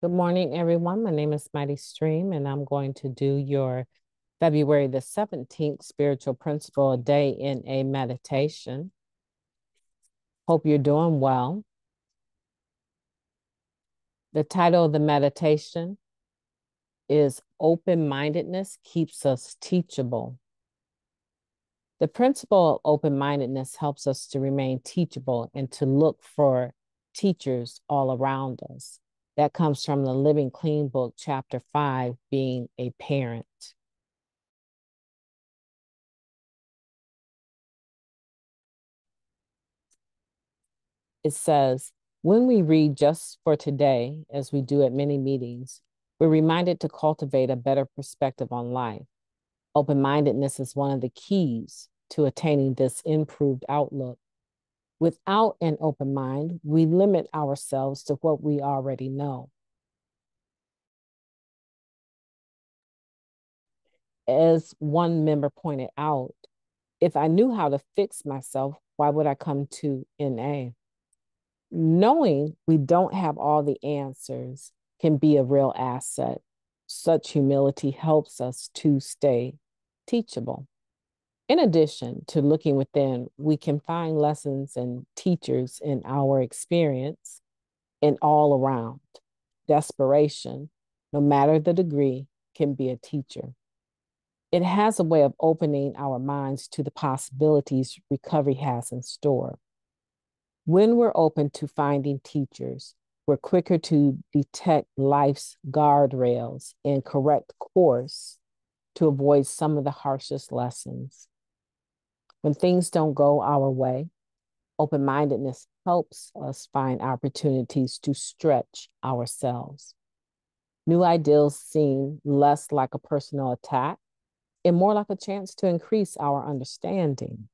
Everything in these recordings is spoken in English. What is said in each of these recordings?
Good morning, everyone. My name is MightyStream, and I'm going to do your February the 17th Spiritual Principle a Day in a Meditation. Hope you're doing well. The title of the meditation is Open-Mindedness Keeps Us Teachable. The principle of open-mindedness helps us to remain teachable and to look for teachers all around us. That comes from the Living Clean book, chapter 5, being a parent. It says, when we read just for today, as we do at many meetings, we're reminded to cultivate a better perspective on life. Open-mindedness is one of the keys to attaining this improved outlook. Without an open mind, we limit ourselves to what we already know. As one member pointed out, if I knew how to fix myself, why would I come to NA? Knowing we don't have all the answers can be a real asset. Such humility helps us to stay teachable. In addition to looking within, we can find lessons and teachers in our experience and all around. Desperation, no matter the degree, can be a teacher. It has a way of opening our minds to the possibilities recovery has in store. When we're open to finding teachers, we're quicker to detect life's guardrails and correct course to avoid some of the harshest lessons. When things don't go our way, open-mindedness helps us find opportunities to stretch ourselves. New ideas seem less like a personal attack and more like a chance to increase our understanding.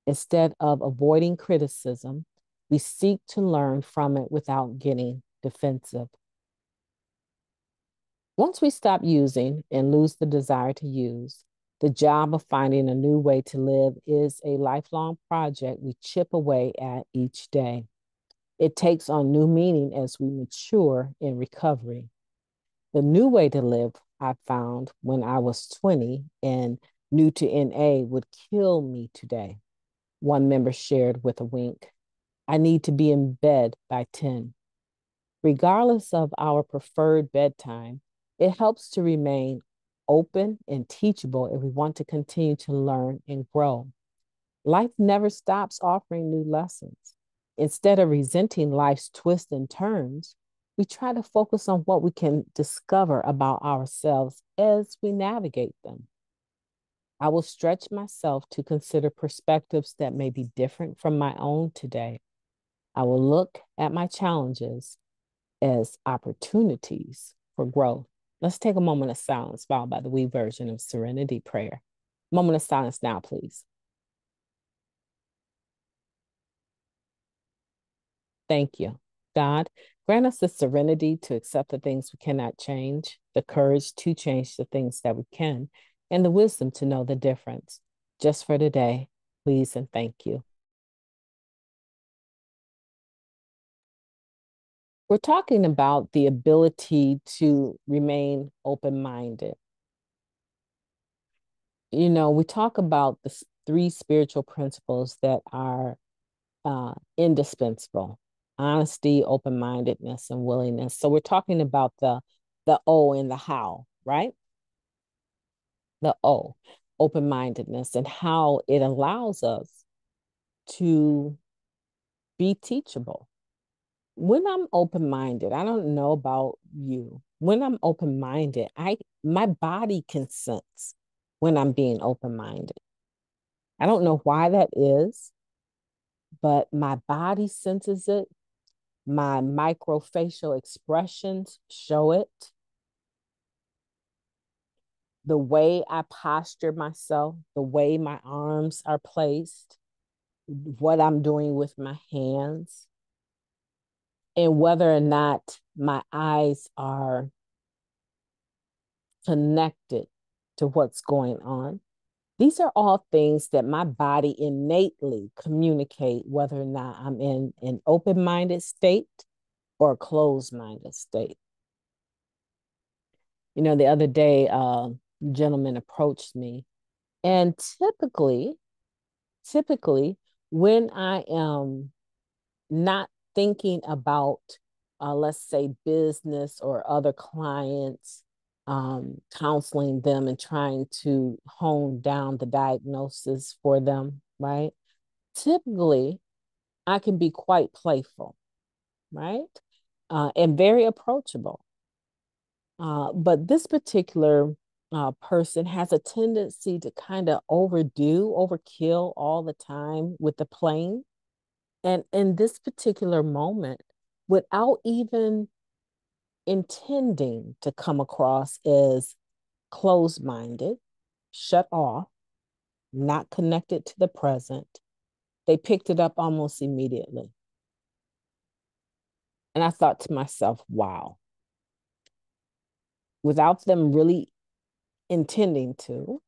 Instead of avoiding criticism, we seek to learn from it without getting defensive. Once we stop using and lose the desire to use, the job of finding a new way to live is a lifelong project we chip away at each day. It takes on new meaning as we mature in recovery. The new way to live I found when I was 20 and new to NA would kill me today. One member shared with a wink. I need to be in bed by 10. Regardless of our preferred bedtime, it helps to remain open and teachable if we want to continue to learn and grow. Life never stops offering new lessons. Instead of resenting life's twists and turns, we try to focus on what we can discover about ourselves as we navigate them. I will stretch myself to consider perspectives that may be different from my own today. I will look at my challenges as opportunities for growth. Let's take a moment of silence, followed by the we version of Serenity Prayer. Moment of silence now, please. Thank you. God, grant us the serenity to accept the things we cannot change, the courage to change the things that we can, and the wisdom to know the difference. Just for today, please and thank you. We're talking about the ability to remain open-minded. You know, we talk about the three spiritual principles that are indispensable: honesty, open-mindedness, and willingness. So we're talking about the O in the how, right? The O, open-mindedness, and how it allows us to be teachable. When I'm open-minded, I don't know about you. When I'm open-minded, my body can sense when I'm being open-minded. I don't know why that is, but my body senses it. My microfacial expressions show it. The way I posture myself, the way my arms are placed, what I'm doing with my hands, and whether or not my eyes are connected to what's going on. These are all things that my body innately communicate whether or not I'm in an open-minded state or a closed-minded state. The other day, a gentleman approached me, and typically, when I am not thinking about, let's say, business or other clients, counseling them and trying to hone down the diagnosis for them, right? Typically, I can be quite playful, right? And very approachable. But this particular person has a tendency to kind of overkill all the time with the playing. And in this particular moment, without even intending to come across as closed minded, shut off, not connected to the present, they picked it up almost immediately. And I thought to myself, wow, without them really intending to,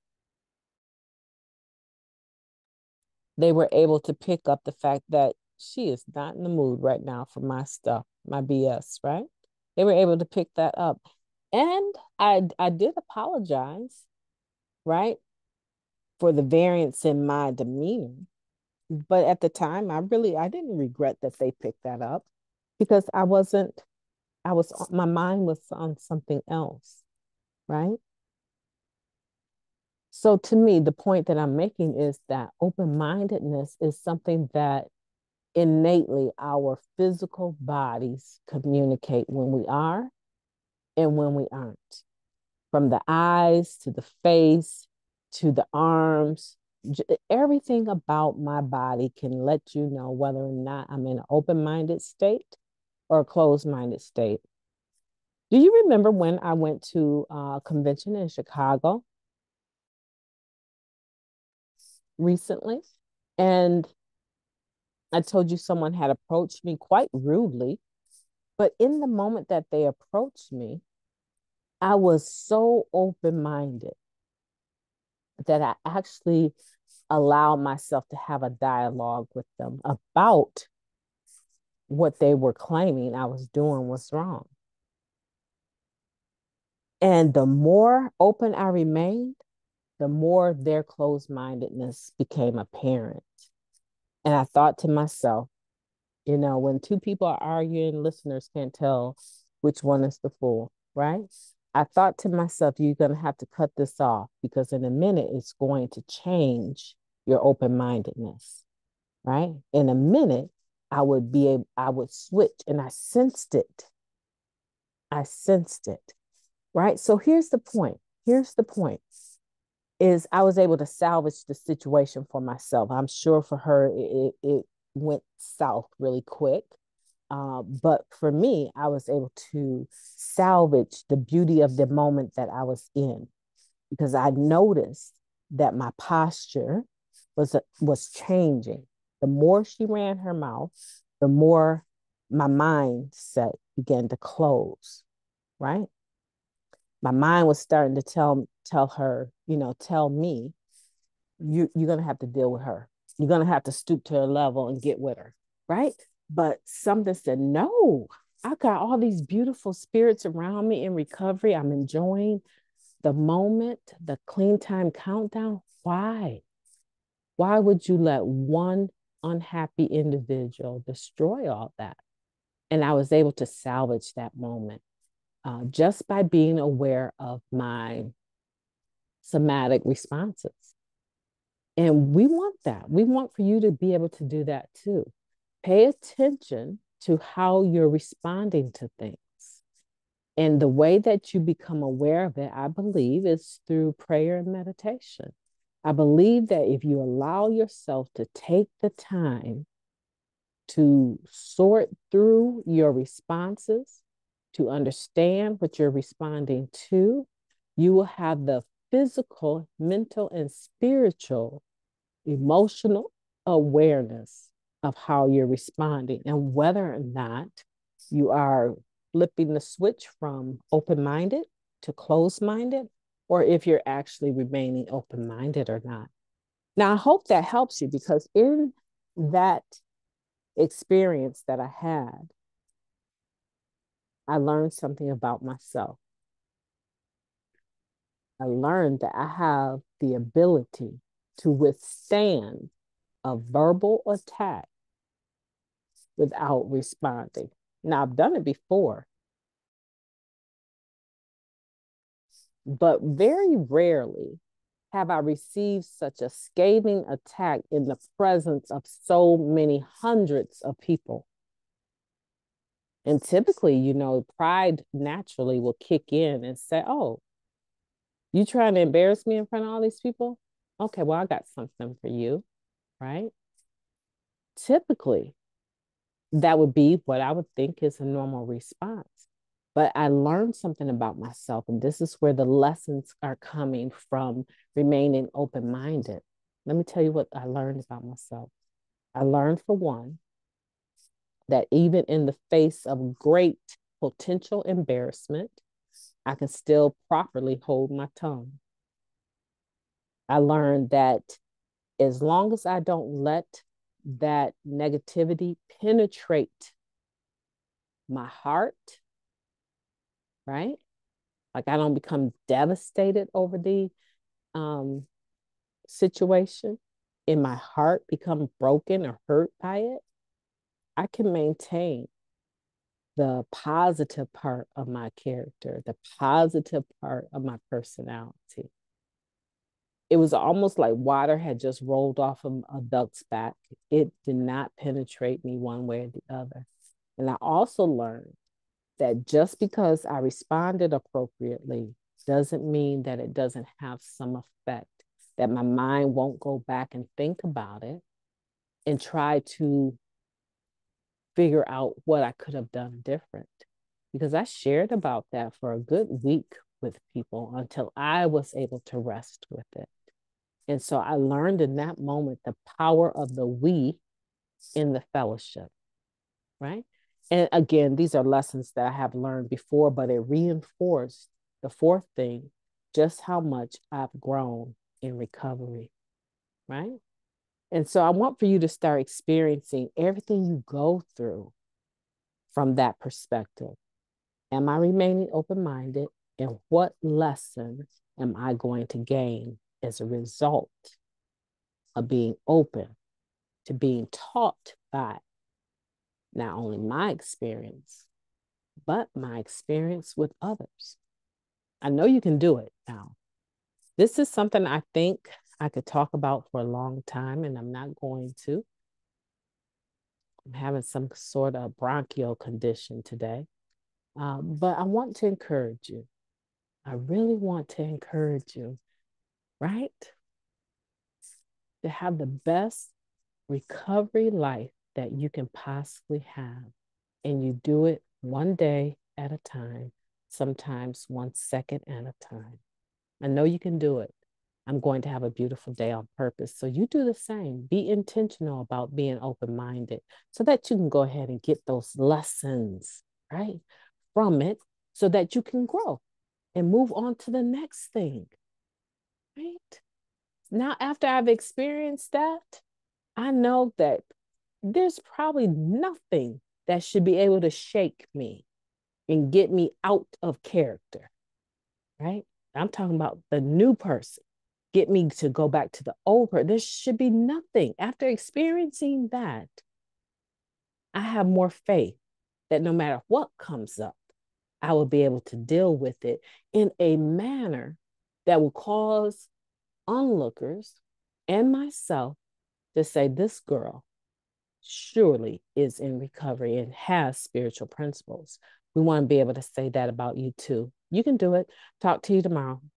they were able to pick up the fact that she is not in the mood right now for my stuff, my BS, right? They were able to pick that up. And I did apologize, right, for the variance in my demeanor. But at the time, I didn't regret that they picked that up because my mind was on something else, right? So to me, the point that I'm making is that open-mindedness is something that innately our physical bodies communicate when we are and when we aren't. From the eyes to the face to the arms, everything about my body can let you know whether or not I'm in an open-minded state or a closed-minded state. Do you remember when I went to a convention in Chicago recently? And I told you someone had approached me quite rudely, but in the moment that they approached me, I was so open-minded that I actually allowed myself to have a dialogue with them about what they were claiming I was doing was wrong. And the more open I remained, the more their closed-mindedness became apparent. And I thought to myself, when two people are arguing, listeners can't tell which one is the fool, right? I thought to myself, you're going to have to cut this off because in a minute it's going to change your open-mindedness, right? In a minute, I would switch, and I sensed it. I sensed it, right? So here's the point. Here's the point is I was able to salvage the situation for myself. I'm sure for her, it went south really quick. But for me, I was able to salvage the beauty of the moment that I was in because I noticed that my posture was changing. The more she ran her mouth, the more my mindset began to close, right? My mind was starting to tell her, tell me, you're gonna have to deal with her. You're gonna have to stoop to her level and get with her, right? But something said, no, I got all these beautiful spirits around me in recovery. I'm enjoying the moment, the clean time countdown. Why? Why would you let one unhappy individual destroy all that? And I was able to salvage that moment just by being aware of my somatic responses. And we want that. We want for you to be able to do that too. Pay attention to how you're responding to things. And the way that you become aware of it, I believe, is through prayer and meditation. I believe that if you allow yourself to take the time to sort through your responses, to understand what you're responding to, you will have the physical, mental, and spiritual, emotional awareness of how you're responding and whether or not you are flipping the switch from open-minded to closed-minded, or if you're actually remaining open-minded or not. Now, I hope that helps you because in that experience that I had, I learned something about myself. I learned that I have the ability to withstand a verbal attack without responding. Now, I've done it before, but very rarely have I received such a scathing attack in the presence of so many hundreds of people. And typically, pride naturally will kick in and say, oh, you trying to embarrass me in front of all these people? Okay, well, I got something for you, right? Typically, that would be what I would think is a normal response. But I learned something about myself, and this is where the lessons are coming from remaining open-minded. Let me tell you what I learned about myself. I learned, for one, that even in the face of great potential embarrassment, I can still properly hold my tongue. I learned that as long as I don't let that negativity penetrate my heart, right? Like I don't become devastated over the situation, in my heart become broken or hurt by it, I can maintain the positive part of my character, the positive part of my personality. It was almost like water had just rolled off of a duck's back. It did not penetrate me one way or the other. And I also learned that just because I responded appropriately doesn't mean that it doesn't have some effect, that my mind won't go back and think about it and try to figure out what I could have done different. Because I shared about that for a good week with people until I was able to rest with it. And so I learned in that moment the power of the we in the fellowship, right? And again, these are lessons that I have learned before, but it reinforced the fourth thing, just how much I've grown in recovery, right? And so I want for you to start experiencing everything you go through from that perspective. Am I remaining open-minded? And what lessons am I going to gain as a result of being open to being taught by not only my experience, but my experience with others? I know you can do it now. This is something I think I could talk about for a long time, and I'm not going to. I'm having some sort of bronchial condition today. But I want to encourage you. I really want to encourage you, right? To have the best recovery life that you can possibly have. And you do it one day at a time, sometimes 1 second at a time. I know you can do it. I'm going to have a beautiful day on purpose. So you do the same. Be intentional about being open-minded so that you can go ahead and get those lessons, right, from it so that you can grow and move on to the next thing, right? Now, after I've experienced that, I know that there's probably nothing that should be able to shake me and get me out of character, right? I'm talking about the new person, get me to go back to the old person. There should be nothing. After experiencing that, I have more faith that no matter what comes up, I will be able to deal with it in a manner that will cause onlookers and myself to say, this girl surely is in recovery and has spiritual principles. We want to be able to say that about you too. You can do it. Talk to you tomorrow.